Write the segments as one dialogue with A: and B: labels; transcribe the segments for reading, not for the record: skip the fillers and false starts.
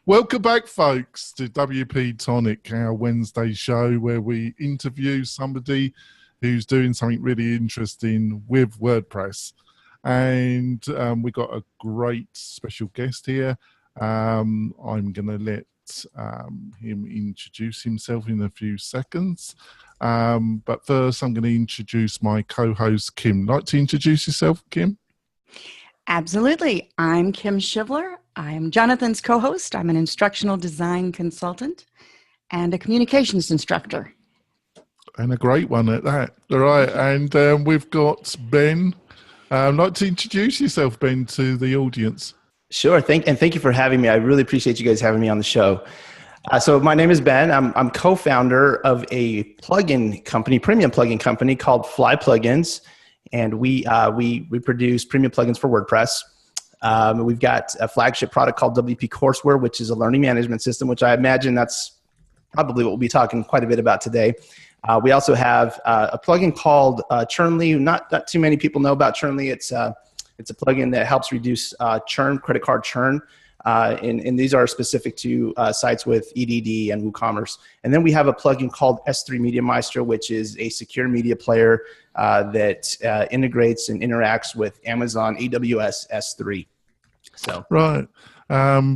A: Welcome back, folks, to WP-Tonic, our Wednesday show where we interview somebody who's doing something really interesting with WordPress. And we got a great special guest here. I'm going to let him introduce himself in a few seconds. But first, I'm going to introduce my co-host, Kim. Like to introduce yourself, Kim?
B: Absolutely. I'm Kim Shivler. I'm Jonathan's co-host. I'm an instructional design consultant and a communications instructor.
A: And a great one at that. All right. And we've got Ben. I'd like to introduce yourself, Ben, to the audience.
C: Sure. Thank you for having me. I really appreciate you guys having me on the show. So my name is Ben. I'm co-founder of a plugin company, premium plugin company called Fly Plugins. And we produce premium plugins for WordPress. We've got a flagship product called WP-Courseware, which is a learning management system, which I imagine that's probably what we'll be talking quite a bit about today. We also have a plugin called Churnly. Not too many people know about Churnly. It's a plugin that helps reduce churn, credit card churn. And these are specific to sites with EDD and WooCommerce. And then we have a plugin called S3 Media Maestro, which is a secure media player that integrates and interacts with Amazon AWS S3. So
A: right.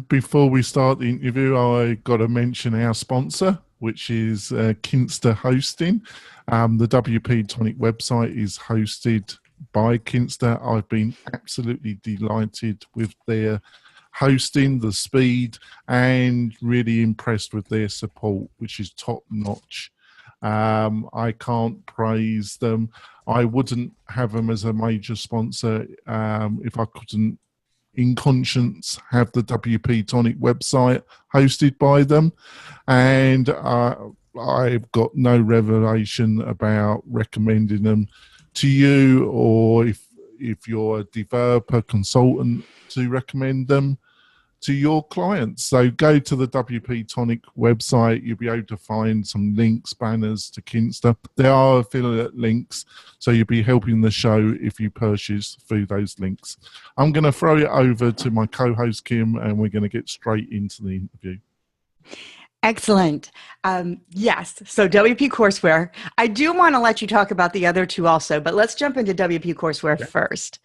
A: Before we start the interview, I got to mention our sponsor, which is Kinsta Hosting. The WP-Tonic website is hosted by Kinsta. I've been absolutely delighted with their hosting, the speed, and really impressed with their support, which is top notch. I can't praise them. I wouldn't have them as a major sponsor if I couldn't, in conscience, have the WP-Tonic website hosted by them. And I've got no revelation about recommending them to you, or if you're a developer consultant, to recommend them to your clients. So go to the WP-Tonic website. You'll be able to find some links, banners to Kinsta. There are affiliate links, so you'll be helping the show if you purchase through those links. I'm going to throw it over to my co-host, Kim, and we're going to get straight into the interview.
B: Excellent. Yes. So WP-Courseware. I do want to let you talk about the other two also, but let's jump into WP-Courseware first.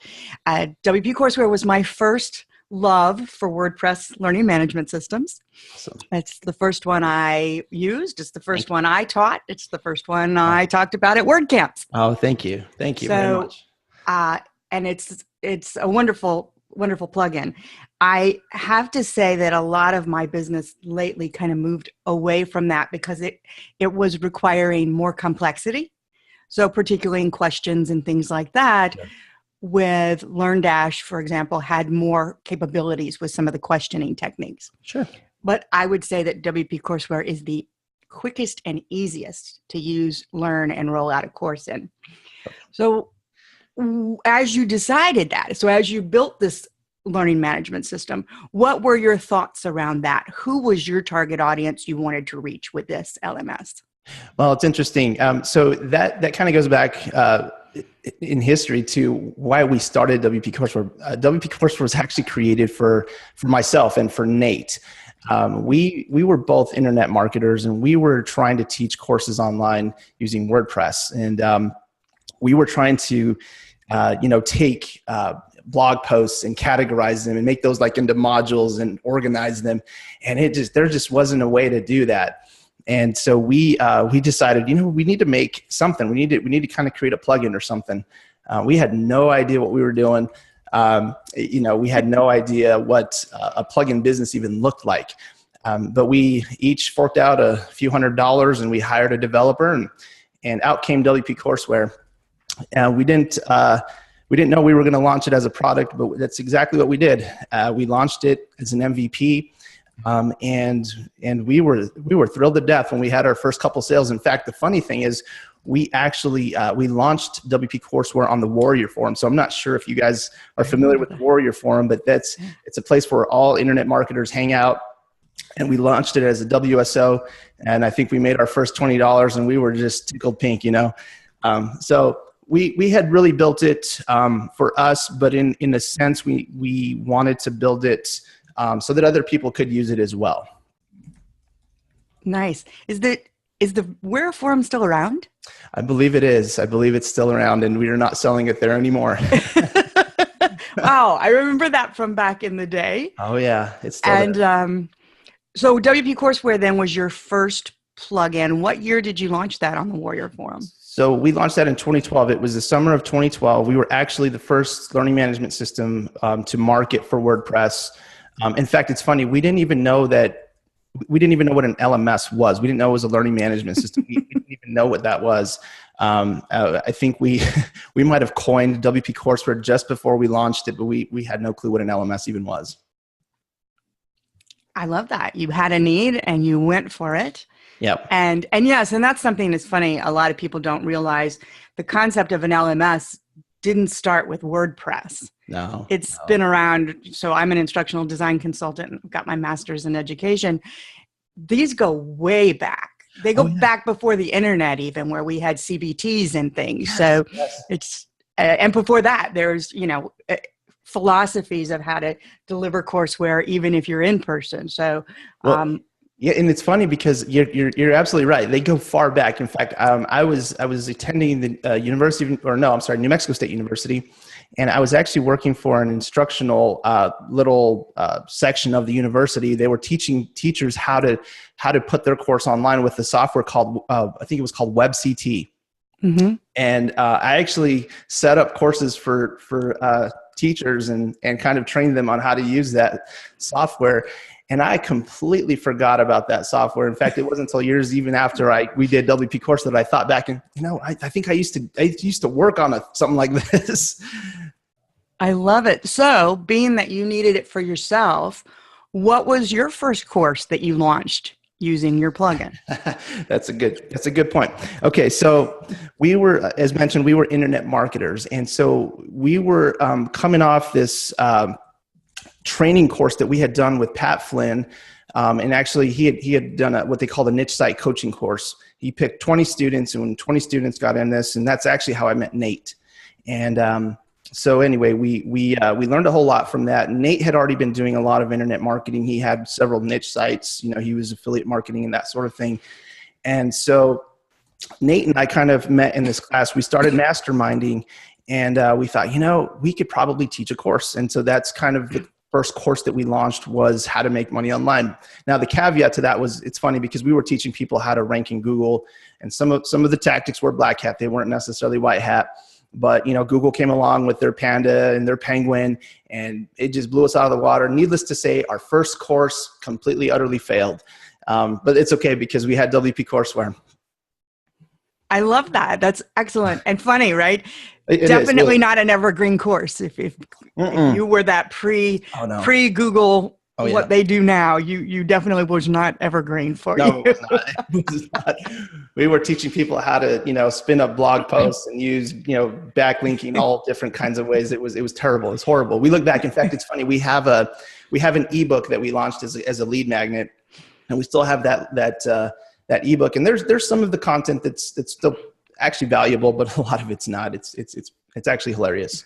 B: WP-Courseware was my first love for WordPress learning management systems.
C: Awesome.
B: It's the first one I used. It's the first one I taught. It's the first one I talked about at WordCamps.
C: Oh, thank you. Thank you very much.
B: And it's a wonderful plugin. I have to say that a lot of my business lately kind of moved away from that because it was requiring more complexity. So particularly in questions and things like that, with LearnDash, for example, had more capabilities with some of the questioning techniques.
C: Sure.
B: But I would say that WP-Courseware is the quickest and easiest to use, learn, and roll out a course in. So as you decided that, so as you built this learning management system, what were your thoughts around that? Who was your target audience you wanted to reach with this LMS?
C: Well, it's interesting. So that kind of goes back in history to why we started WP-Courseware. WP-Courseware was actually created for myself and for Nate. We were both internet marketers, and we were trying to teach courses online using WordPress. And we were trying to take blog posts and categorize them and make those like into modules and organize them. And there just wasn't a way to do that. And so we decided, we need to make something. We need to kind of create a plugin or something. We had no idea what we were doing. We had no idea what a plugin business even looked like. But we each forked out a few $100s, and we hired a developer, and out came WP-Courseware. And we didn't know we were going to launch it as a product, but that's exactly what we did. We launched it as an MVP. And we were thrilled to death when we had our first couple sales. In fact, the funny thing is we actually, we launched WP-Courseware on the Warrior Forum. So I'm not sure if you guys are familiar with the Warrior Forum, but it's a place where all internet marketers hang out. And we launched it as a WSO, and I think we made our first $20, and we were just tickled pink, So we had really built it for us, but in a sense, we wanted to build it so that other people could use it as well.
B: Nice. Is the Where forum still around?
C: I believe it is. I believe it's still around, and we are not selling it there anymore.
B: Wow, I remember that from back in the day.
C: Oh yeah, it's still there.
B: So WP-Courseware then was your first plugin. What year did you launch that on the Warrior Forum?
C: So we launched that in 2012. It was the summer of 2012. We were actually the first learning management system to market for WordPress. In fact, it's funny. We didn't even know what an LMS was. We didn't know it was a learning management system. We didn't even know what that was. I think we might have coined WP-Courseware just before we launched it, but we had no clue what an LMS even was.
B: I love that. You had a need and you went for it.
C: Yep.
B: And yes, and that's something that's funny. A lot of people don't realize the concept of an LMS didn't start with WordPress.
C: No.
B: It's been around. So I'm an instructional design consultant. I've got my master's in education. These go way back. They go back before the internet even, where we had CBTs and things.
C: Yes,
B: so
C: yes.
B: It's, and before that, there's, philosophies of how to deliver courseware, even if you're in person. So,
C: yeah, and it's funny because you're absolutely right. They go far back. In fact, I was attending the New Mexico State University, and I was actually working for an instructional little section of the university. They were teaching teachers how to put their course online with the software called I think it was called WebCT.
B: mm-hmm.
C: And I actually set up courses for teachers and kind of trained them on how to use that software. And I completely forgot about that software. In fact, it wasn't until years even after we did WP-Course that I thought back and, I think I used to work on something like this.
B: I love it. So being that you needed it for yourself, what was your first course that you launched using your plugin?
C: That's a good point. Okay. So we were, as mentioned, we were internet marketers. And so we were coming off this training course that we had done with Pat Flynn. And actually he had done what they call the niche site coaching course. He picked 20 students, and when 20 students got in this, and that's actually how I met Nate. And so anyway, we learned a whole lot from that. Nate had already been doing a lot of internet marketing. He had several niche sites, he was affiliate marketing and that sort of thing. And so Nate and I kind of met in this class. We started masterminding, and we thought, we could probably teach a course. And so that's kind of the first course that we launched, was how to make money online. Now, the caveat to that was, it's funny because we were teaching people how to rank in Google, and some of the tactics were black hat. They weren't necessarily white hat. But, Google came along with their Panda and their Penguin, and it just blew us out of the water. Needless to say, our first course completely, utterly failed. But it's okay because we had WP-Courseware.
B: I love that. That's excellent and funny, right?
C: It
B: Definitely
C: is.
B: not an evergreen course. If you were that pre-Google, what they do now, you definitely was not evergreen for you.
C: It was not. It was not. We were teaching people how to, spin up blog posts and use, backlinking, all different kinds of ways. It was terrible. It's horrible. We look back. In fact, it's funny. We have an ebook that we launched as a lead magnet, and we still have that ebook. And there's some of the content that's still actually valuable, but a lot of it's not. It's actually hilarious.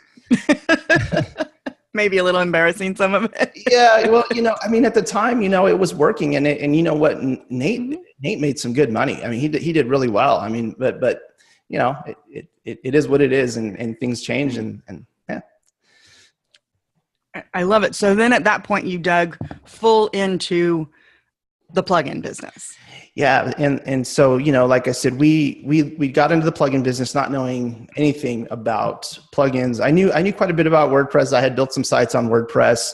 B: Maybe a little embarrassing, some of it.
C: Yeah, well, at the time, it was working, and you know what, Nate made some good money. I mean, he did really well. I mean, but it is what it is, and things change, and yeah.
B: I love it. So then at that point, you dug full into the plugin business.
C: Yeah, and so like I said, we got into the plugin business not knowing anything about plugins. I knew quite a bit about WordPress. I had built some sites on WordPress.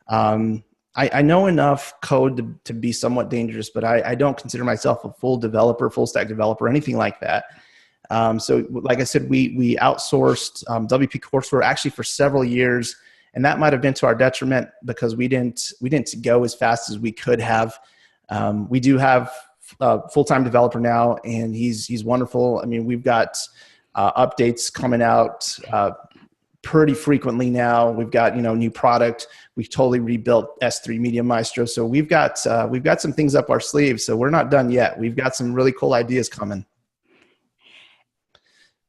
C: I know enough code to be somewhat dangerous, but I don't consider myself a full stack developer, anything like that. So like I said, we outsourced WP-Courseware actually for several years, and that might have been to our detriment because we didn't go as fast as we could have. We do have a full-time developer now, and he's wonderful. I mean, we've got updates coming out pretty frequently now. We've got new product. We've totally rebuilt S3 Media Maestro, so we've got some things up our sleeves. So we're not done yet. We've got some really cool ideas coming.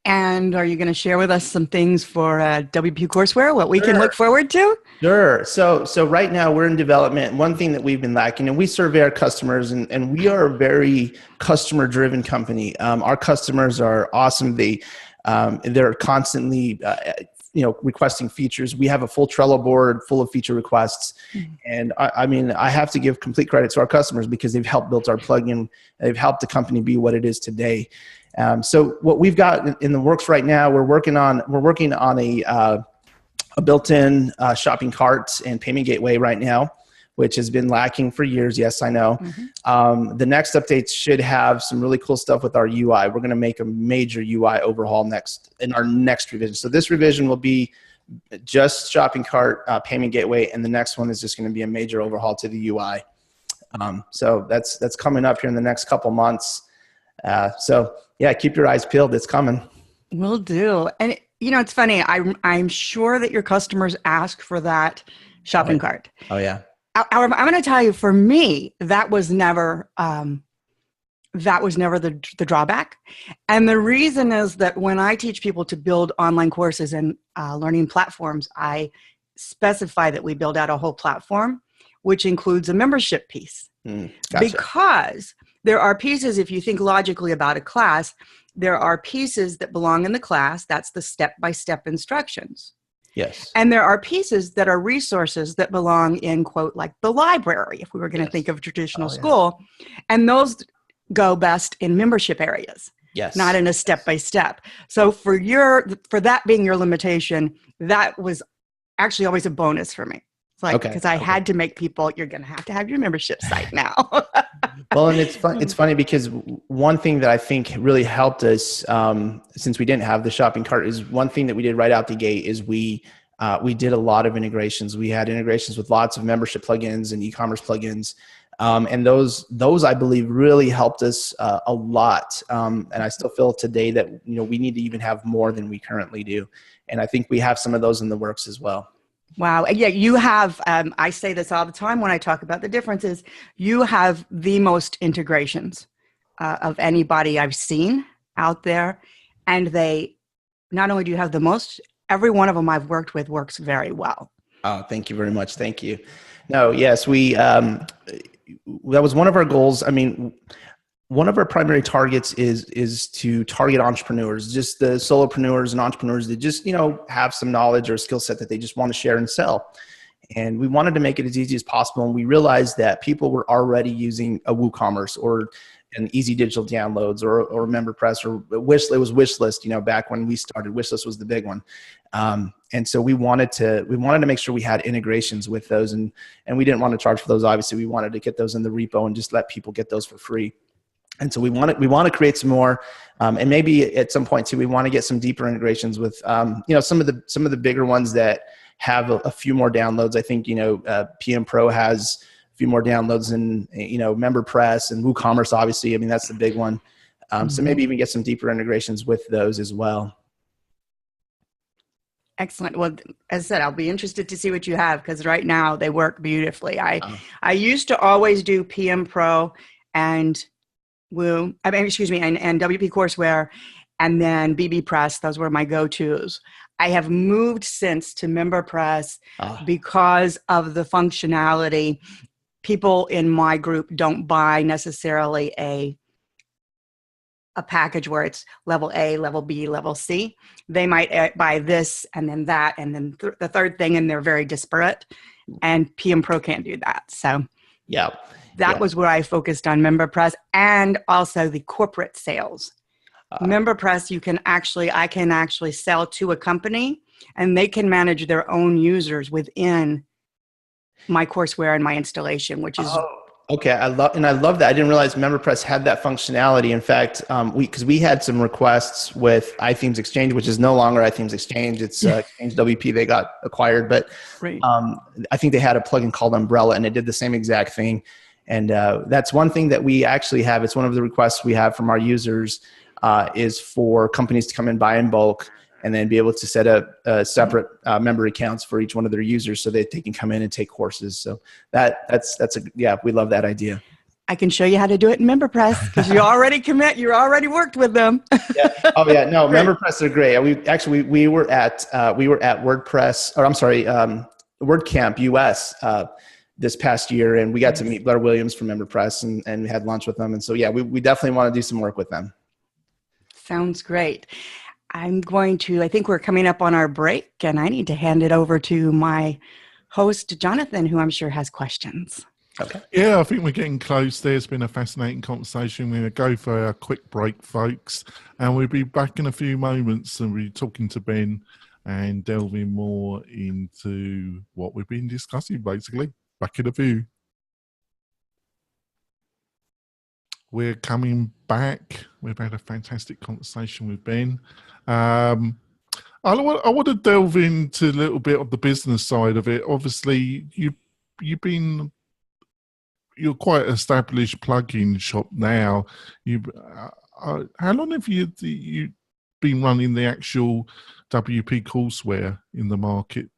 B: And are you going to share with us some things for WP-Courseware, what we can look forward to?
C: Sure. So right now we're in development. One thing that we've been lacking, and we survey our customers, and we are a very customer driven company. Our customers are awesome. They're constantly, requesting features. We have a full Trello board full of feature requests. And I mean, I have to give complete credit to our customers because they've helped build our plugin. They've helped the company be what it is today. So what we've got in the works right now, we're working on a built-in shopping cart and payment gateway right now, which has been lacking for years. Yes, I know. The next updates should have some really cool stuff with our UI. We're going to make a major UI overhaul in our next revision. So this revision will be just shopping cart, payment gateway, and the next one is just going to be a major overhaul to the UI. So that's coming up here in the next couple months. So yeah, keep your eyes peeled. It's coming.
B: Will do. And it's funny. I'm sure that your customers ask for that shopping cart.
C: Oh yeah.
B: However, I'm going to tell you, for me, that was never the drawback. And the reason is that when I teach people to build online courses and learning platforms, I specify that we build out a whole platform, which includes a membership piece.
C: Gotcha.
B: Because there are pieces, if you think logically about a class, there are pieces that belong in the class. That's the step-by-step instructions.
C: Yes.
B: And there are pieces that are resources that belong in, quote, like the library, if we were going to think of traditional school. And those go best in membership areas.
C: Yes.
B: Not in a step-by-step. So for that being your limitation, that was actually always a bonus for me. It's like, because I had to make people, you're going to have your membership site now.
C: Well, and it's funny because one thing that I think really helped us, since we didn't have the shopping cart, is one thing that we did right out the gate is we did a lot of integrations. We had integrations with lots of membership plugins and e-commerce plugins. And those I believe really helped us a lot. And I still feel today that, we need to even have more than we currently do. And I think we have some of those in the works as well.
B: Wow. Yeah, you have, I say this all the time when I talk about the differences, you have the most integrations of anybody I've seen out there. And they, not only do you have the most, every one of them I've worked with works very well.
C: Oh, thank you very much. Thank you. No, yes, that was one of our goals. I mean, one of our primary targets is to target entrepreneurs, just the solopreneurs and entrepreneurs that just, have some knowledge or skill set that they just want to share and sell. And we wanted to make it as easy as possible. And we realized that people were already using a WooCommerce or an Easy Digital Downloads or MemberPress or Wishlist, back when we started. Wishlist was the big one. And so we wanted to make sure we had integrations with those, and we didn't want to charge for those. Obviously, we wanted to get those in the repo and just let people get those for free. And so we want to create some more, and maybe at some point too, we want to get some deeper integrations with, some of the bigger ones that have a few more downloads. I think, PM Pro has a few more downloads than, MemberPress and WooCommerce, obviously. I mean, that's the big one. So maybe even get some deeper integrations with those as well.
B: Excellent. Well, as I said, I'll be interested to see what you have, because right now they work beautifully. I used to always do PM Pro and and WP-Courseware, and then BBPress. Those were my go-tos. I have moved since to MemberPress because of the functionality. People in my group don't buy necessarily a package where it's level A, level B, level C. They might buy this and then that and then the third thing, and they're very disparate. And PM Pro can't do that. So
C: yeah.
B: That was where I focused on MemberPress and also the corporate sales. MemberPress, I can actually sell to a company, and they can manage their own users within my courseware and my installation, which is
C: okay. I love that. I didn't realize MemberPress had that functionality. In fact, because we had some requests with iThemes Exchange, which is no longer iThemes Exchange. It's Exchange WP. They got acquired, but
B: right.
C: I think they had a plugin called Umbrella, and it did the same exact thing. And that's one thing that we actually have. It's one of the requests we have from our users is for companies to come and buy in bulk and then be able to set up separate member accounts for each one of their users so that they can come in and take courses. So we love that idea.
B: I can show you how to do it in MemberPress because you already worked with them.
C: Yeah. Oh yeah. No, MemberPress are great. We were at WordPress, or I'm sorry, WordCamp US this past year, and we got to meet Blair Williams from MemberPress, and we had lunch with them. And so, yeah, we definitely want to do some work with them.
B: Sounds great. I think we're coming up on our break, and I need to hand it over to my host, Jonathan, who I'm sure has questions.
C: Okay.
A: Yeah, I think we're getting close there. It's been a fascinating conversation. We're going to go for a quick break, folks, and we'll be back in a few moments, and we'll be talking to Ben and delving more into what we've been discussing, basically. Back in a few. We're coming back. We've had a fantastic conversation with Ben. I want to delve into a little bit of the business side of it. Obviously, you're quite an established plugin shop now. How long have you been running the actual WP-Courseware in the market?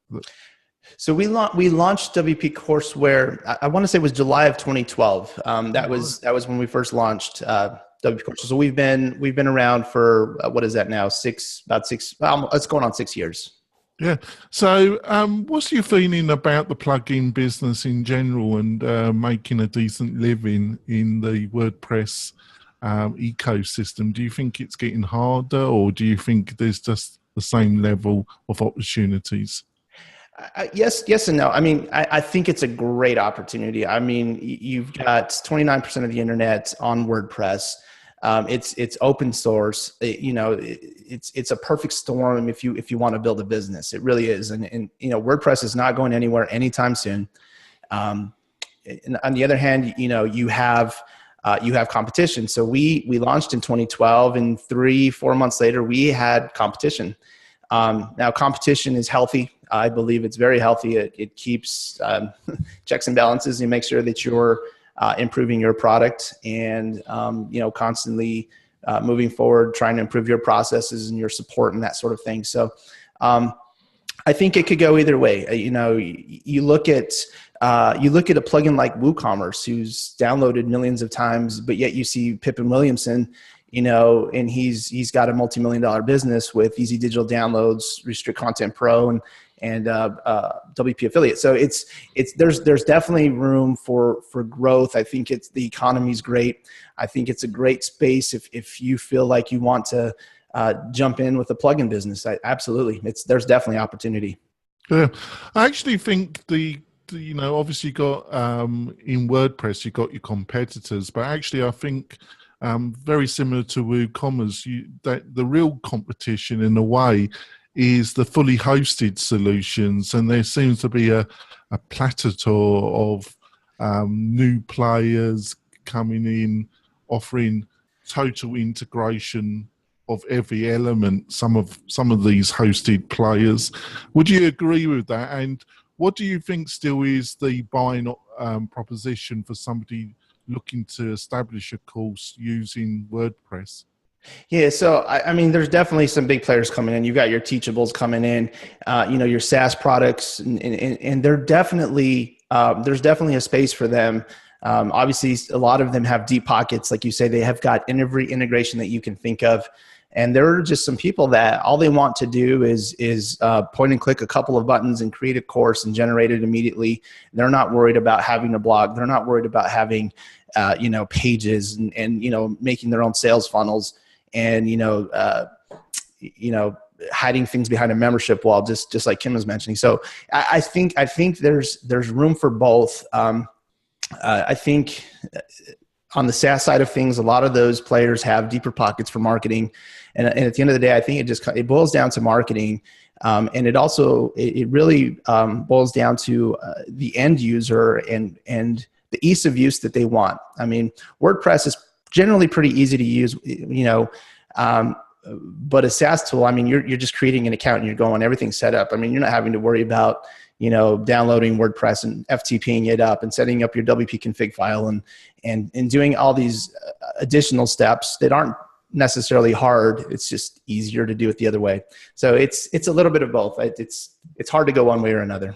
C: So we launched WP-Courseware. I want to say it was July of 2012. That was when we first launched WP-Courseware. So we've been around for what is that now? It's going on 6 years.
A: Yeah. So what's your feeling about the plugin business in general and making a decent living in the WordPress ecosystem? Do you think it's getting harder, or do you think there's just the same level of opportunities?
C: Yes and no. I mean, I think it's a great opportunity. I mean, you've got 29% of the internet on WordPress. It's open source. It's a perfect storm if you want to build a business. It really is. And WordPress is not going anywhere anytime soon. And on the other hand, you have competition. So we launched in 2012, and 3-4 months later, we had competition. Now competition is healthy. I believe it's very healthy. It keeps checks and balances, and make sure that you're improving your product and constantly moving forward, trying to improve your processes and your support and that sort of thing. So I think it could go either way. You look at a plugin like WooCommerce, who's downloaded millions of times, but yet you see Pippin Williamson, and he's got a multi-million-dollar business with Easy Digital Downloads, Restrict Content Pro, and WP Affiliate. So there's definitely room for growth. I think the economy's great. I think it's a great space if you feel like you want to jump in with the plugin business. Absolutely, there's definitely opportunity.
A: Yeah, I actually think obviously you got in WordPress you got your competitors, but actually I think very similar to WooCommerce, that the real competition in a way is the fully hosted solutions, and there seems to be a plethora of new players coming in, offering total integration of every element. Some of these hosted players. Would you agree with that? And what do you think still is the buying proposition for somebody looking to establish a course using WordPress?
C: Yeah, so I mean, there's definitely some big players coming in. You've got your Teachables coming in, your SaaS products, and they're definitely there's definitely a space for them. Obviously, a lot of them have deep pockets, like you say. They have got every integration that you can think of, and there are just some people that all they want to do is point and click a couple of buttons and create a course and generate it immediately. They're not worried about having a blog. They're not worried about having pages and making their own sales funnels. And hiding things behind a membership wall, just like Kim was mentioning. So I think there's room for both. I think on the SaaS side of things, a lot of those players have deeper pockets for marketing, and at the end of the day, I think it boils down to marketing, and it really boils down to the end user and the ease of use that they want. I mean, WordPress is generally pretty easy to use, but a SaaS tool, I mean, you're just creating an account and you're going, everything's set up. I mean, you're not having to worry about, downloading WordPress and FTPing it up and setting up your WP config file and doing all these additional steps that aren't necessarily hard. It's just easier to do it the other way. So it's a little bit of both. It's hard to go one way or another.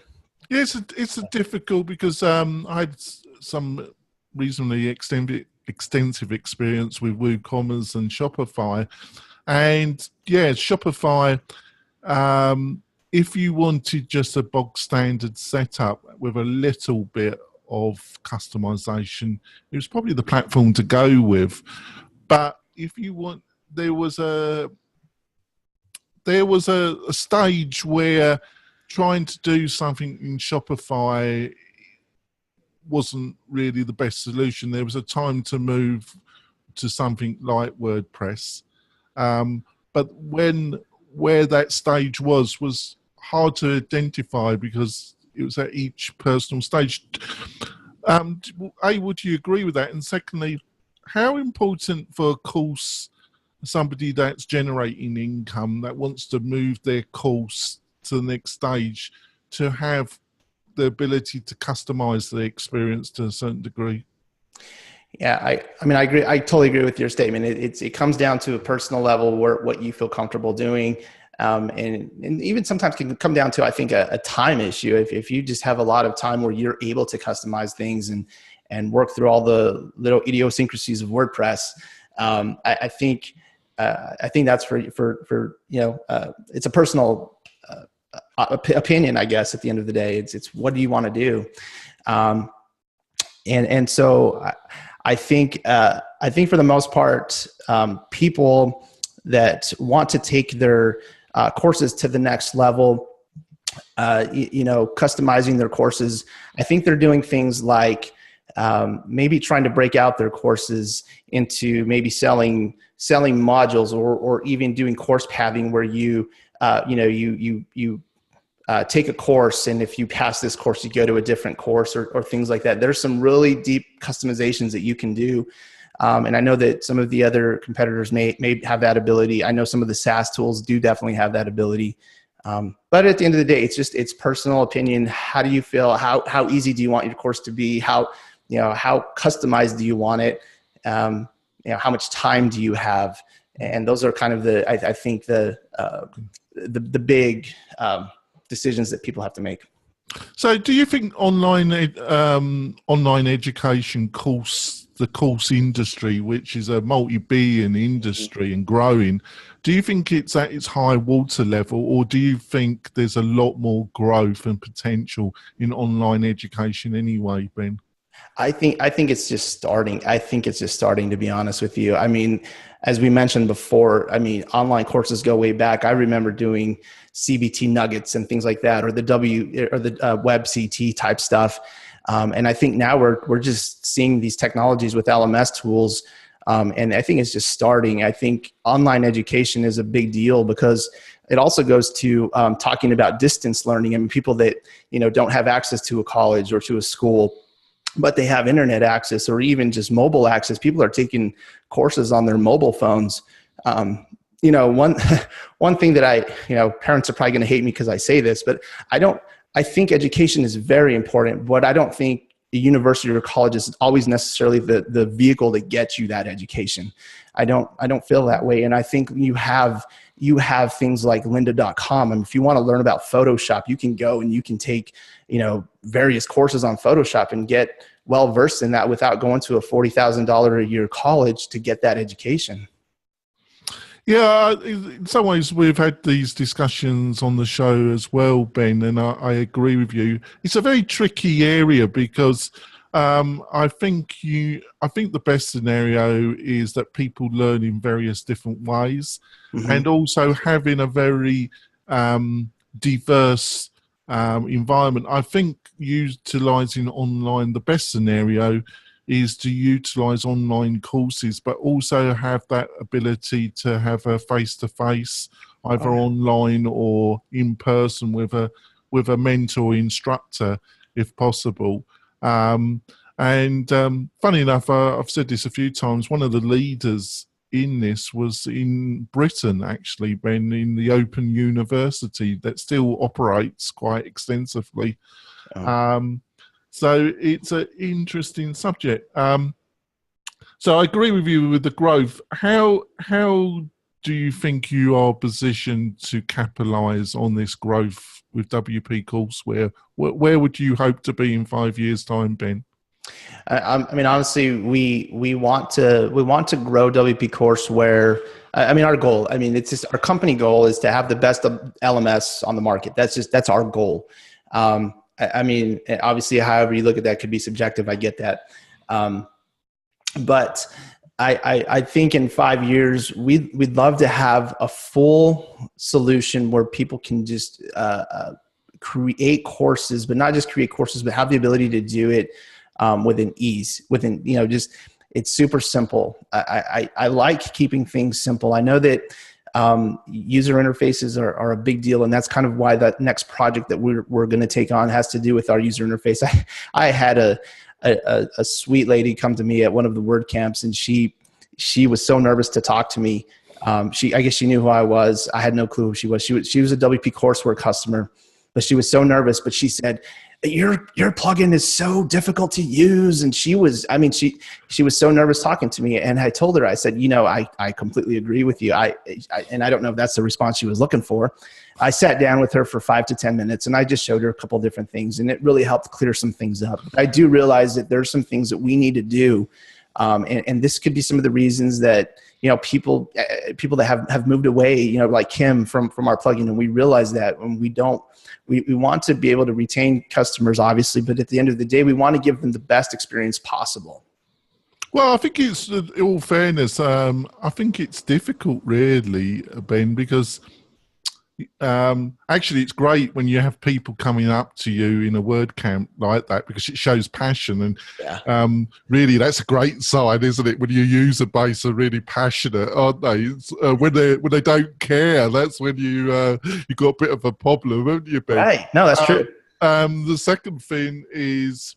A: Yeah, it's a difficult because I had some reasonably extensive experience with WooCommerce and Shopify, and yeah, Shopify if you wanted just a bog standard setup with a little bit of customization, it was probably the platform to go with. But if you want, there was a stage where trying to do something in Shopify wasn't really the best solution. There was a time to move to something like WordPress. But where that stage was hard to identify because it was at each personal stage. Would you agree with that? And secondly, how important for a course, somebody that's generating income that wants to move their course to the next stage, to have the ability to customize the experience to a certain degree?
C: Yeah, I mean, I agree. I totally agree with your statement. It comes down to a personal level, where what you feel comfortable doing. And even sometimes can come down to, I think, a time issue. If you just have a lot of time where you're able to customize things and work through all the little idiosyncrasies of WordPress, I think that's for it's a personal opinion, I guess. At the end of the day, it's what do you want to do, and so I think for the most part, people that want to take their courses to the next level, customizing their courses, I think they're doing things like maybe trying to break out their courses into maybe selling modules, or even doing course pathing where you take a course, and if you pass this course, you go to a different course, or things like that. There's some really deep customizations that you can do. And I know that some of the other competitors may have that ability. I know some of the SaaS tools do definitely have that ability. But at the end of the day, it's personal opinion. How do you feel? How easy do you want your course to be? How customized do you want it? How much time do you have? And those are kind of I think the big decisions that people have to make.
A: So do you think online education the course industry, which is a multi-billion industry and growing, do you think it's at its high water level, or do you think there's a lot more growth and potential in online education anyway, Ben?
C: I think it's just starting. I think it's just starting, to be honest with you. I mean, as we mentioned before, I mean, online courses go way back. I remember doing CBT nuggets and things like that, or the web CT type stuff. And I think now we're just seeing these technologies with LMS tools. And I think it's just starting. I think online education is a big deal because it also goes to talking about distance learning. I mean, people that, don't have access to a college or to a school, but they have internet access or even just mobile access. People are taking courses on their mobile phones. One thing that parents are probably going to hate me because I say this, but I think education is very important, but I don't think a university or college is always necessarily the vehicle that gets you that education. I don't feel that way. And I think you have things like lynda.com. And if you want to learn about Photoshop, you can go and you can take, various courses on Photoshop and get well versed in that without going to a $40,000 a year college to get that education.
A: Yeah, in some ways we've had these discussions on the show as well, Ben, and I agree with you. It's a very tricky area because I think the best scenario is that people learn in various different ways, mm-hmm. and also having a very diverse environment. I think utilizing online, the best scenario is to utilize online courses, but also have that ability to have a face-to-face, either online or in person with a mentor instructor, if possible. And funny enough, I've said this a few times, one of the leaders in this was in Britain, actually, Ben, in the Open University that still operates quite extensively. So it's an interesting subject. So I agree with you with the growth. How do you think you are positioned to capitalize on this growth with WP Courseware? Where would you hope to be in 5 years' time, Ben?
C: I mean, honestly, we want to grow WP Courseware. I mean, our goal. I mean, it's just our company goal is to have the best of LMS on the market. That's our goal. I mean, obviously, however you look at that could be subjective. I get that, but I think in 5 years we'd love to have a full solution where people can just create courses, but not just create courses, but have the ability to do it within ease, just it's super simple. I like keeping things simple. I know that user interfaces are a big deal, and that's kind of why that next project that we're going to take on has to do with our user interface. I had a sweet lady come to me at one of the WordCamps, and she was so nervous to talk to me. I guess she knew who I was. I had no clue who she was. She was a WP-Courseware customer, but she was so nervous. But she said, your plugin is so difficult to use. And she was so nervous talking to me. And I told her, I said, I completely agree with you. And I don't know if that's the response she was looking for. I sat down with her for 5 to 10 minutes and I just showed her a couple different things, and it really helped clear some things up. I do realize that there's some things that we need to do. And this could be some of the reasons that, people that have moved away, like Kim from our plugin. And we realize that when we want to be able to retain customers, obviously, but at the end of the day, we want to give them the best experience possible.
A: Well, I think it's, in all fairness, I think it's difficult, really, Ben, because actually it's great when you have people coming up to you in a WordCamp like that, because it shows passion, and really that's a great sign, isn't it, when your user base are really passionate, aren't they? When they don't care, that's when you got a bit of a problem, haven't you, Ben?
C: Right. No, that's true.
A: The second thing is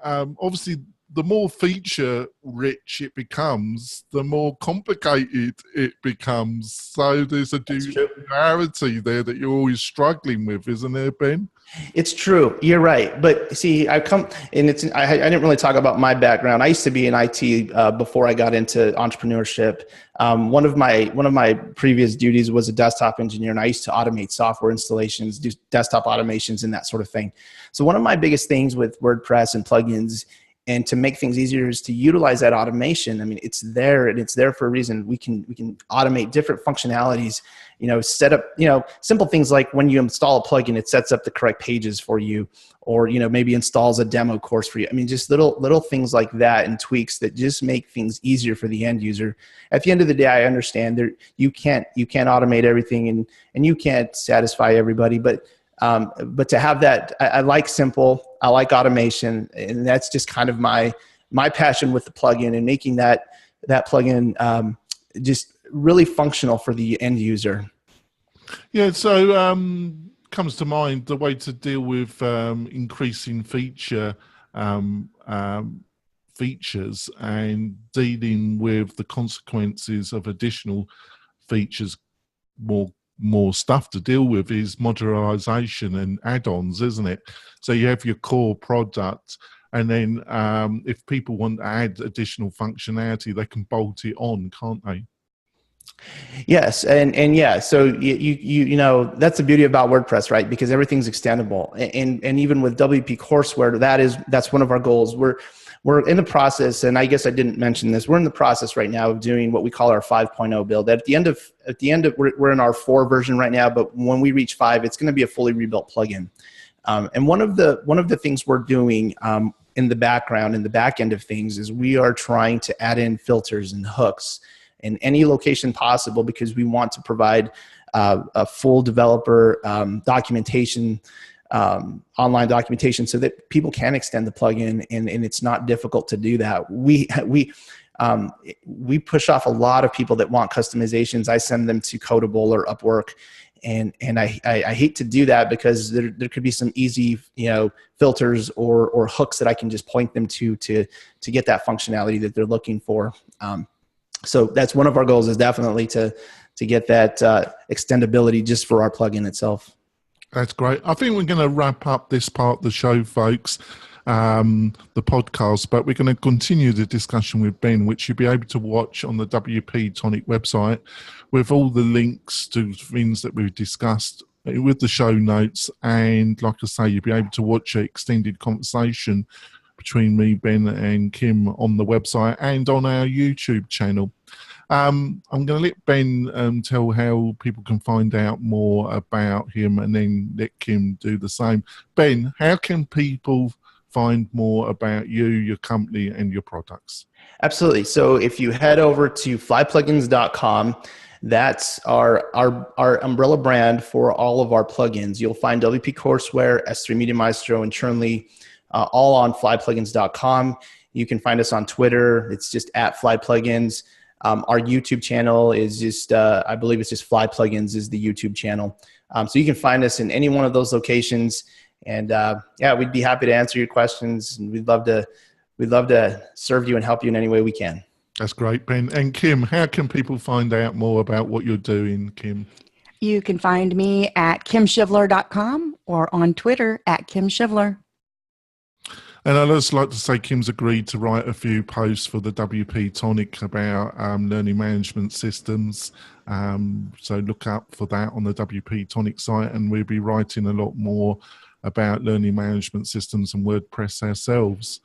A: obviously the more feature rich it becomes, the more complicated it becomes. So there's a duality there that you're always struggling with, isn't there, Ben?
C: It's true. You're right. But see, I didn't really talk about my background. I used to be in IT before I got into entrepreneurship. One of my previous duties was a desktop engineer, and I used to automate software installations, do desktop automations and that sort of thing. So one of my biggest things with WordPress and plugins, and to make things easier, is to utilize that automation. I mean, it's there, and it's there for a reason. We can automate different functionalities, set up, simple things like when you install a plugin, it sets up the correct pages for you, or, maybe installs a demo course for you. I mean, just little things like that, and tweaks that just make things easier for the end user. At the end of the day, I understand that you can't automate everything, and you can't satisfy everybody, but to have that, I like simple, I like automation, and that's just kind of my passion with the plugin, and making that plugin just really functional for the end user.
A: Yeah, so comes to mind the way to deal with increasing features and dealing with the consequences of additional features, more stuff to deal with, is modularization and add-ons, isn't it? So you have your core product, and then if people want to add additional functionality, they can bolt it on, can't they?
C: Yes, and yeah. So you know that's the beauty about WordPress, right? Because everything's extendable, and even with WP-Courseware, that's one of our goals. We're in the process, and I guess I didn't mention this. We're in the process right now of doing what we call our 5.0 build. At the end of we're in our 4 version right now, but when we reach 5, it's going to be a fully rebuilt plugin. And one of the things we're doing in the background, in the back end of things, is we are trying to add in filters and hooks in any location possible, because we want to provide a full developer documentation, online documentation, so that people can extend the plugin, and it's not difficult to do that. We push off a lot of people that want customizations. I send them to Codable or Upwork, and I hate to do that, because there could be some easy filters or hooks that I can just point them to get that functionality that they're looking for. So that's one of our goals, is definitely to get that extendability just for our plugin itself.
A: That's great. I think we're going to wrap up this part of the show, folks, the podcast, but we're going to continue the discussion with Ben, which you'll be able to watch on the WP-Tonic website, with all the links to things that we've discussed, with the show notes. And like I say, you'll be able to watch an extended conversation between me, Ben, and Kim on the website and on our YouTube channel. I'm going to let Ben tell how people can find out more about him, and then let Kim do the same. Ben, how can people find more about you, your company, and your products?
C: Absolutely. So if you head over to flyplugins.com, that's our umbrella brand for all of our plugins. You'll find WP-Courseware, S3 Media Maestro, and Churnly, all on flyplugins.com. You can find us on Twitter. It's just @flyplugins. Our YouTube channel is just, I believe it's just Fly Plugins is the YouTube channel. So you can find us in any one of those locations. And yeah, we'd be happy to answer your questions. And we'd love to serve you and help you in any way we can.
A: That's great, Ben. And Kim, how can people find out more about what you're doing, Kim?
B: You can find me at kimshivler.com or on Twitter @kimshivler.
A: And I'd just like to say Kim's agreed to write a few posts for the WP-Tonic about learning management systems. So look up for that on the WP-Tonic site, and we'll be writing a lot more about learning management systems and WordPress ourselves.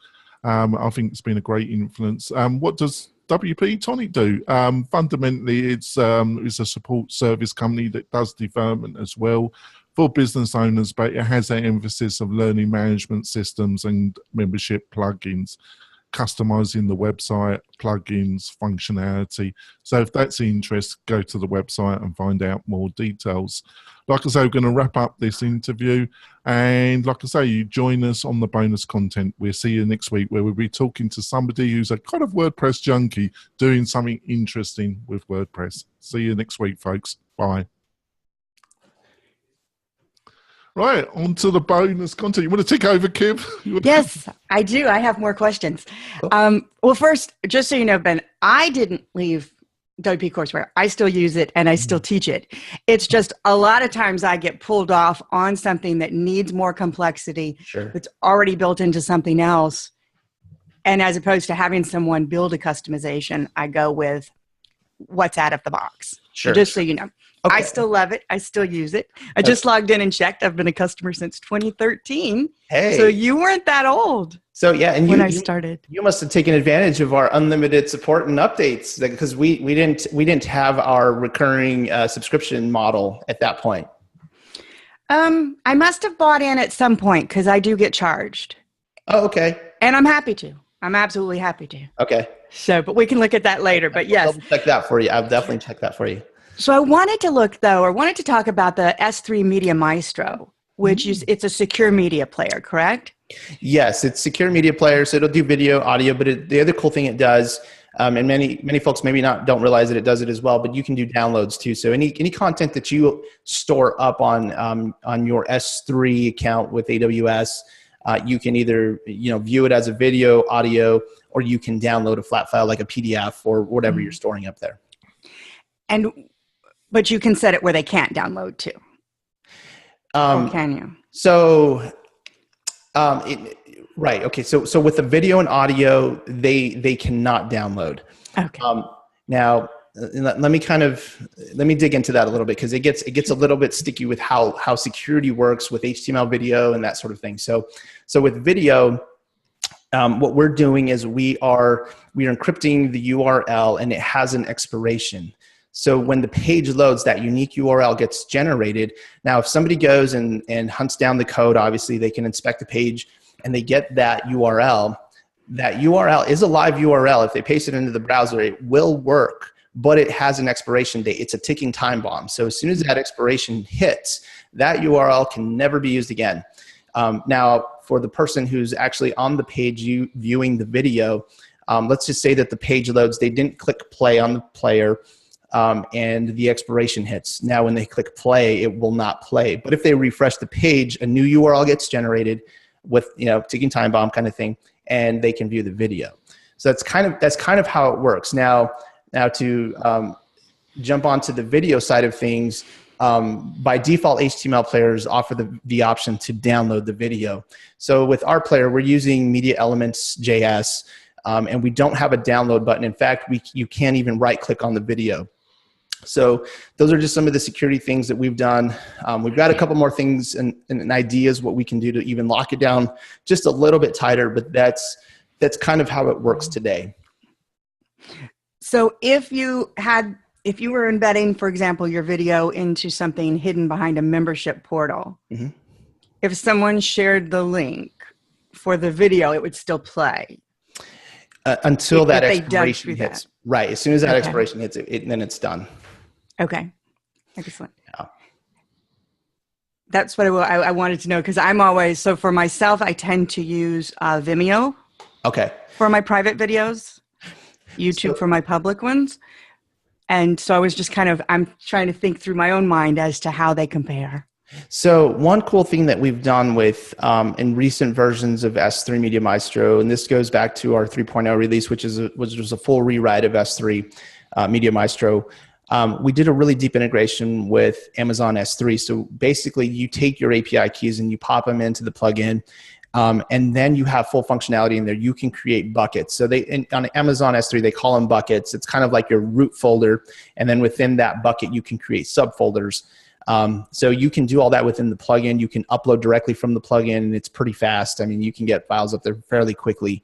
A: I think it's been a great influence. What does WP-Tonic do? Fundamentally, it's a support service company that does development as well for business owners, but it has that emphasis of learning management systems and membership plugins, customizing the website, plugins, functionality. So if that's of interest, go to the website and find out more details. Like I say, we're going to wrap up this interview. And like I say, you join us on the bonus content. We'll see you next week, where we'll be talking to somebody who's a kind of WordPress junkie doing something interesting with WordPress. See you next week, folks. Bye. Right, on to the bonus content. You want to take over, Kim?
B: Yes, I do. I have more questions. Well, first, just so you know, Ben, I didn't leave WP-Courseware. I still use it and I still teach it. It's just a lot of times I get pulled off on something that needs more complexity.
C: Sure.
B: That's already built into something else. And as opposed to having someone build a customization, I go with what's out of the box.
C: Sure.
B: So just so you know.
C: Okay.
B: I still love it. I still use it. I just logged in and checked. I've been a customer since 2013.
C: Hey.
B: So you weren't that old.
C: So yeah, and
B: when I started.
C: You must have taken advantage of our unlimited support and updates, because we didn't have our recurring subscription model at that point.
B: I must have bought in at some point, because I do get charged.
C: Oh, okay.
B: And I'm happy to. I'm absolutely happy to.
C: Okay.
B: So, but we can look at that later. But yes.
C: I'll check that for you. I'll definitely check that for you.
B: So I wanted to talk about the S3 Media Maestro, which is, it's a secure media player, correct?
C: Yes, it's secure media player, so it'll do video, audio, but the other cool thing it does, and many folks maybe don't realize that it does it as well, but you can do downloads too. So any content that you store up on your S3 account with AWS, you can either view it as a video, audio, or you can download a flat file like a PDF or whatever you're storing up there.
B: But you can set it where they can't download to. Or can you?
C: So, right. Okay. So with the video and audio, they cannot download.
B: Okay.
C: Now, let me dig into that a little bit, because it gets a little bit sticky with how security works with HTML video and that sort of thing. So with video, what we're doing is we are encrypting the URL, and it has an expiration. So when the page loads, that unique URL gets generated. Now, if somebody goes and hunts down the code, obviously they can inspect the page and they get that URL. That URL is a live URL. If they paste it into the browser, it will work, but it has an expiration date. It's a ticking time bomb. So as soon as that expiration hits, that URL can never be used again. Now, for the person who's actually on the page viewing the video, let's just say that the page loads, they didn't click play on the player, and the expiration hits. Now, when they click play, it will not play. But if they refresh the page, a new URL gets generated with, ticking time bomb kind of thing, and they can view the video. So that's kind of how it works. Now to jump onto the video side of things, by default, HTML players offer the option to download the video. So with our player, we're using Media Elements JS, and we don't have a download button. In fact, you can't even right-click on the video. So those are just some of the security things that we've done. We've got a couple more things and ideas what we can do to even lock it down just a little bit tighter, but that's kind of how it works today.
B: So if you were embedding, for example, your video into something hidden behind a membership portal,
C: Mm-hmm.
B: if someone shared the link for the video, it would still play.
C: Until that
B: if they
C: expiration
B: dug through
C: hits.
B: that.
C: Right. As soon as that
B: Okay.
C: expiration hits, then it's done.
B: Okay. Excellent.
C: Yeah.
B: That's what I wanted to know, because I'm always, so for myself, I tend to use Vimeo
C: Okay.
B: for my private videos, YouTube for my public ones. And so I was just I'm trying to think through my own mind as to how they compare.
C: So one cool thing that we've done with in recent versions of S3 Media Maestro, and this goes back to our 3.0 release, which was a full rewrite of S3 Media Maestro. We did a really deep integration with Amazon S3. So basically, you take your API keys and you pop them into the plugin, and then you have full functionality in there. You can create buckets. So on Amazon S3, they call them buckets. It's kind of like your root folder, and then within that bucket, you can create subfolders. So you can do all that within the plugin. You can upload directly from the plugin, and it's pretty fast. I mean, you can get files up there fairly quickly.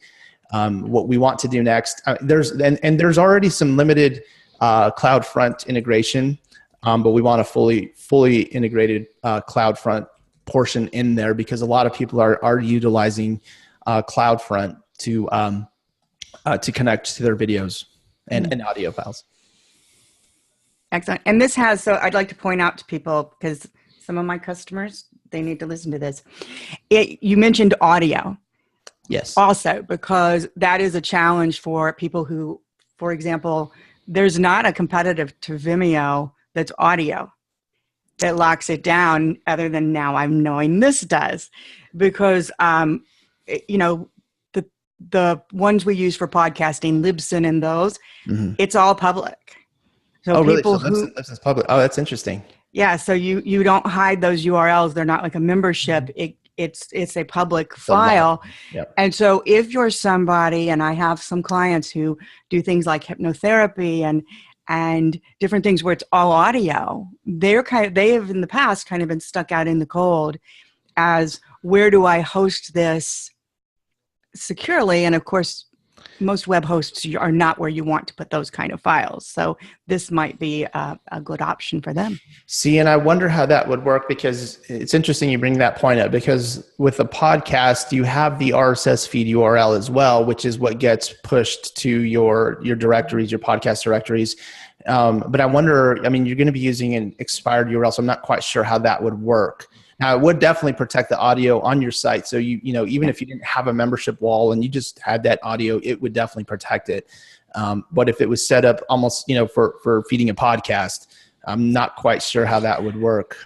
C: What we want to do next, there's already some limited CloudFront integration, but we want a fully integrated CloudFront portion in there, because a lot of people are utilizing CloudFront to connect to their videos and audio files.
B: Excellent. And this has, so I'd like to point out to people, because some of my customers, they need to listen to this. You mentioned audio.
C: Yes.
B: Also, because that is a challenge for people who, for example, there's not a competitive to Vimeo that's audio that locks it down, other than now I'm knowing this does, because, the ones we use for podcasting, Libsyn and those, it's all public. So people
C: really? So Libsyn's public. Oh, that's interesting.
B: Yeah. So you don't hide those URLs. They're not like a membership. It's a public file.
C: Yep.
B: And so if you're somebody, and I have some clients who do things like hypnotherapy and different things where it's all audio, they have in the past kind of been stuck out in the cold as, where do I host this securely? And of course, most web hosts are not where you want to put those kind of files. So this might be a good option for them.
C: See, and I wonder how that would work, because it's interesting you bring that point up, because with a podcast, you have the RSS feed URL as well, which is what gets pushed to your directories, your podcast directories. But I wonder, I mean, you're going to be using an expired URL, so I'm not quite sure how that would work. Now, it would definitely protect the audio on your site. So even if you didn't have a membership wall and you just had that audio, it would definitely protect it. But if it was set up almost, for feeding a podcast, I'm not quite sure how that would work.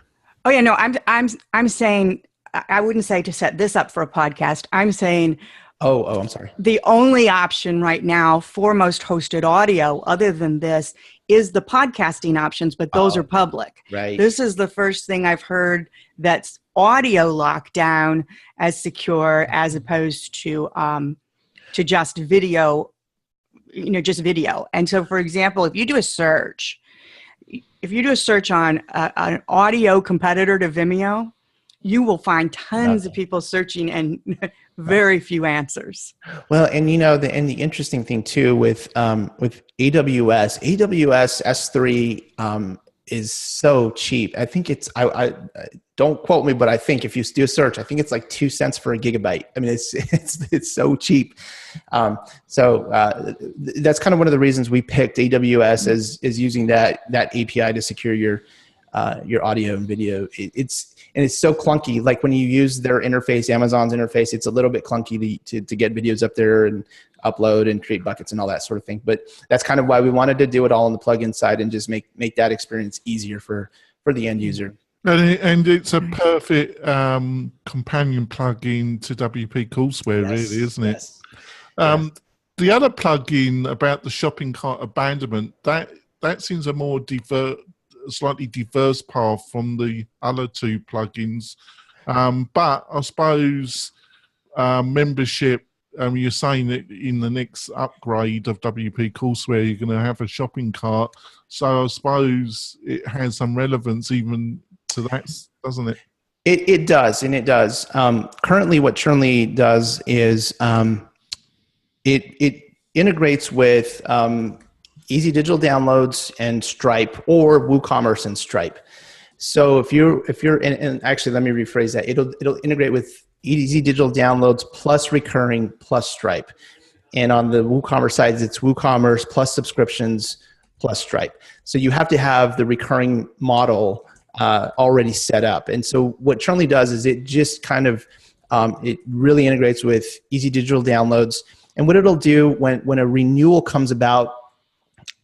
B: Oh yeah, no, I'm saying, I wouldn't say to set this up for a podcast. I'm saying,
C: I'm sorry.
B: The only option right now for most hosted audio, other than this, is the podcasting options, but those are public.
C: Right.
B: This is the first thing I've heard that's audio lockdown as secure, as opposed to just video, just video. And so, for example, if you do a search on an audio competitor to Vimeo, you will find tons of people searching and very few answers.
C: Well, and the interesting thing too with AWS S3 is so cheap. I think I don't quote me, but I think if you do a search, I think it's like 2 cents for a gigabyte. I mean, it's so cheap. So that's kind of one of the reasons we picked AWS as using that API to secure your audio and video. It's so clunky. Like when you use their interface, Amazon's interface, it's a little bit clunky to get videos up there and upload and create buckets and all that sort of thing. But that's kind of why we wanted to do it all on the plugin side and just make that experience easier for the end user.
A: And it's a perfect companion plugin to WP-Courseware, really, isn't it?
C: Yes.
A: The other plugin about the shopping cart abandonment, that seems a more slightly diverse path from the other two plugins. But I suppose membership you're saying that in the next upgrade of WP-Courseware, you're going to have a shopping cart. So I suppose it has some relevance even to that, doesn't it?
C: It does, and it does. Currently, what Churnly does is it integrates with Easy Digital Downloads and Stripe, or WooCommerce and Stripe. So if you're and actually let me rephrase that. It'll integrate with Easy Digital Downloads plus recurring plus Stripe. And on the WooCommerce side, it's WooCommerce plus subscriptions plus Stripe. So you have to have the recurring model already set up. And so what Churnly does is it just kind of it really integrates with Easy Digital Downloads. And what it'll do when a renewal comes about,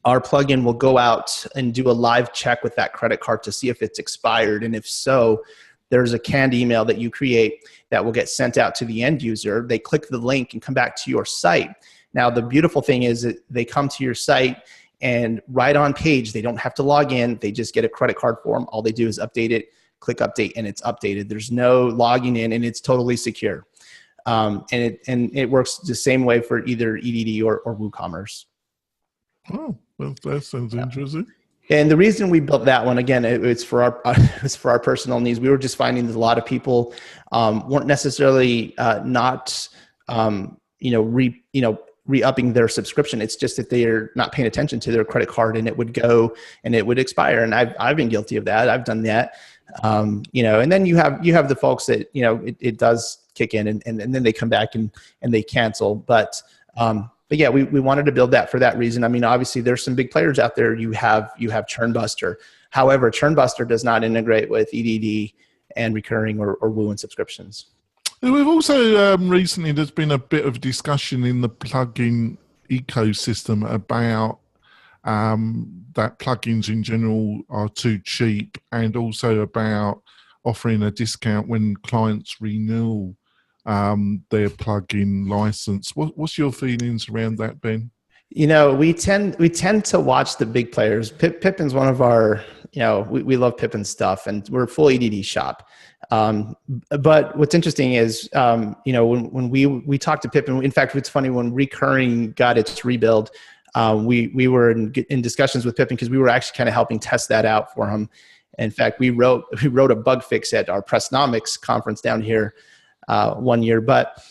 C: our plugin will go out and do a live check with that credit card to see if it's expired. And if so, there's a canned email that you create that will get sent out to the end user. They click the link and come back to your site. Now, the beautiful thing is that they come to your site, and right on page, they don't have to log in. They just get a credit card form. All they do is update it, click update, and it's updated. There's no logging in, and it's totally secure. And it works the same way for either EDD or WooCommerce.
A: Oh, well, that sounds interesting.
C: And the reason we built that one, again, it's for our personal needs. We were just finding that a lot of people weren't necessarily not re-upping their subscription. It's just that they're not paying attention to their credit card, and it would go and it would expire. And I've been guilty of that. I've done that. And then you have the folks that it does kick in, and then they come back and they cancel. But yeah, we wanted to build that for that reason. I mean, obviously there's some big players out there. You have Churnbuster. However, Churnbuster does not integrate with EDD and recurring or Woo and subscriptions.
A: We've also recently, there's been a bit of discussion in the plugin ecosystem about that plugins in general are too cheap, and also about offering a discount when clients renew their plugin license. What's your feelings around that, Ben? We tend to watch the big players. Pippin's one of our, we love Pippin stuff, and we're a full EDD shop. But what's interesting is, when we talked to Pippin, in fact, it's funny, when recurring got its rebuild, we were in discussions with Pippin because we were actually kind of helping test that out for him. In fact, we wrote a bug fix at our Pressnomics conference down here one year. But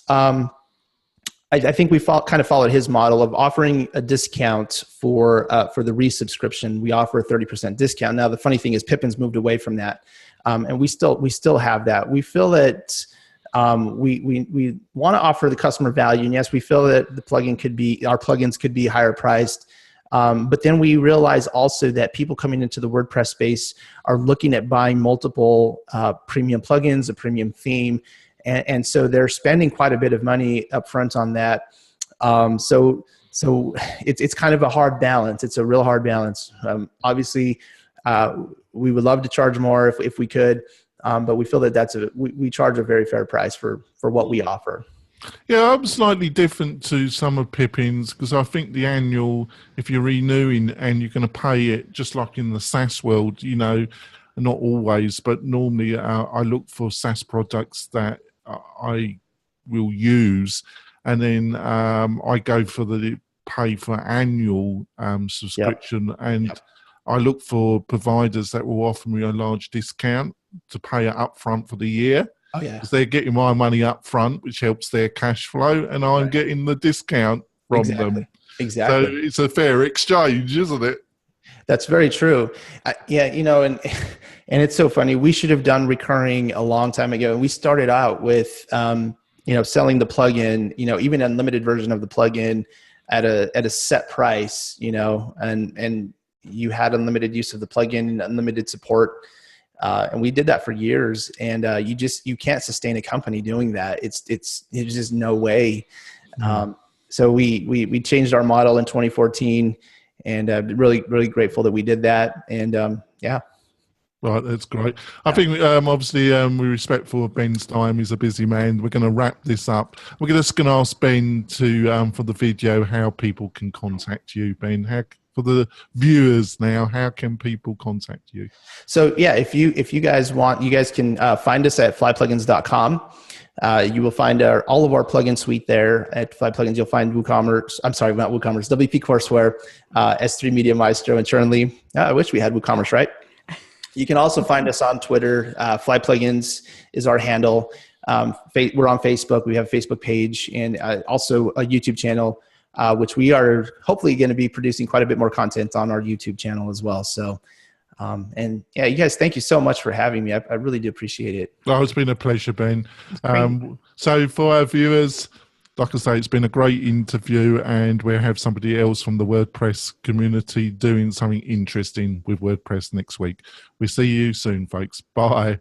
A: I think we kind of followed his model of offering a discount for the resubscription. We offer a 30% discount. Now, the funny thing is Pippin's moved away from that. And we still have that. We feel that we want to offer the customer value. And yes, we feel that our plugins could be higher priced. But then we realize also that people coming into the WordPress space are looking at buying multiple premium plugins, a premium theme. And so they're spending quite a bit of money up front on that. So it's kind of a hard balance. It's a real hard balance. Obviously, we would love to charge more if we could, but we feel that we charge a very fair price for what we offer. Yeah, I'm slightly different to some of Pippin's, because I think the annual, if you're renewing and you're going to pay it, just like in the SaaS world, not always, but normally I look for SaaS products that I will use, and then I go for the pay for annual subscription. Yep. And yep. I look for providers that will offer me a large discount to pay it up front for the year.
C: Oh, yeah.
A: Because they're getting my money up front, which helps their cash flow, and I'm getting the discount from them.
C: Exactly.
A: So it's a fair exchange, isn't it?
C: That's very true. And it's so funny. We should have done recurring a long time ago. And we started out with, selling the plugin, even an unlimited version of the plugin at a set price, and you had unlimited use of the plugin and unlimited support. And we did that for years, and you can't sustain a company doing that. There's just no way. Mm-hmm. So we changed our model in 2014, and really, really grateful that we did that. And yeah.
A: Right, that's great. I think obviously we're respectful of Ben's time. He's a busy man. We're going to wrap this up. We're just going to ask Ben to for the video how people can contact you. Ben, for the viewers now, how can people contact you?
C: So yeah, if you guys want, you guys can find us at flyplugins.com. You will find all of our plugin suite there at Fly Plugins. You'll find WooCommerce. I'm sorry, not WooCommerce. WP-Courseware, S3 Media Maestro internally. I wish we had WooCommerce, right? You can also find us on Twitter. Fly Plugins is our handle. We're on Facebook. We have a Facebook page and also a YouTube channel, which we are hopefully going to be producing quite a bit more content on our YouTube channel as well. So, and yeah, you guys, thank you so much for having me. I really do appreciate it.
A: Oh, it's been a pleasure, Ben. So for our viewers, like I say, it's been a great interview, and we'll have somebody else from the WordPress community doing something interesting with WordPress next week. We'll see you soon, folks. Bye.